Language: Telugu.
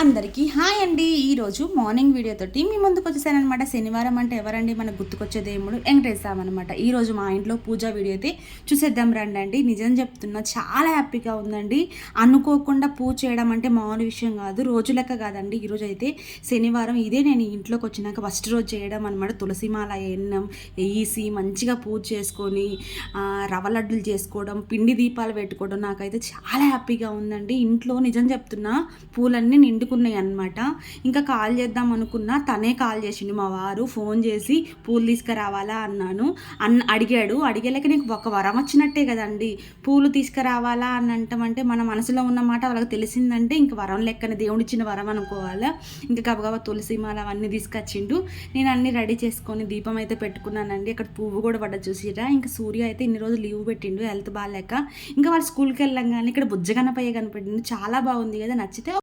అందరికీ హాయ్ అండి. ఈరోజు మార్నింగ్ వీడియోతోటి మీ ముందుకు వచ్చేసానమాట. శనివారం అంటే ఎవరండి మనకు గుర్తుకొచ్చే దేవుడు వెంకటేశ్వర అనమాట. ఈరోజు మా ఇంట్లో పూజ వీడియో అయితే చూసేద్దాం రండి అండి. నిజం చెప్తున్నా చాలా హ్యాపీగా ఉందండి. అనుకోకుండా పూజ చేయడం అంటే మామూలు విషయం కాదు, రోజు లెక్క కాదండి. ఈరోజు అయితే శనివారం, ఇదే నేను ఇంట్లోకి వచ్చినాక ఫస్ట్ రోజు చేయడం అనమాట. తులసిమాల ఎన్నం వేసి మంచిగా పూజ చేసుకొని రవ్వ లడ్డులు చేసుకోవడం, పిండి దీపాలు పెట్టుకోవడం నాకైతే చాలా హ్యాపీగా ఉందండి. ఇంట్లో నిజం చెప్తున్నా పూలన్నీ నిండుకున్నాయి అనమాట. ఇంకా కాల్ చేద్దాం అనుకున్నా, తనే కాల్ చేసిండు మా వారు. ఫోన్ చేసి పూలు తీసుకురావాలా అన్నాను అడిగాడు. అడిగేలేక నీకు ఒక వరం వచ్చినట్టే కదండి. పూలు తీసుకురావాలా అని అంటామంటే మన మనసులో ఉన్న మాట వాళ్ళకి తెలిసిందంటే ఇంక వరం లెక్కన దేవుడిచ్చిన వరం అనుకోవాలా. ఇంకా గబగబా తులసి మాల అవన్నీ తీసుకొచ్చిండు. నేను అన్నీ రెడీ చేసుకొని దీపం అయితే పెట్టుకున్నానండి. అక్కడ పువ్వు కూడా పడ్డ చూసిరా. ఇంకా సూర్య అయితే ఇన్ని రోజులు లీవ్ పెట్టిండు హెల్త్ బాగాలేక. ఇంకా వాళ్ళు స్కూల్కి వెళ్ళంగానే ఇక్కడ బుజ్జగనపయ్య కనిపెట్టిండు. చాలా బాగుంది కదా, నచ్చితే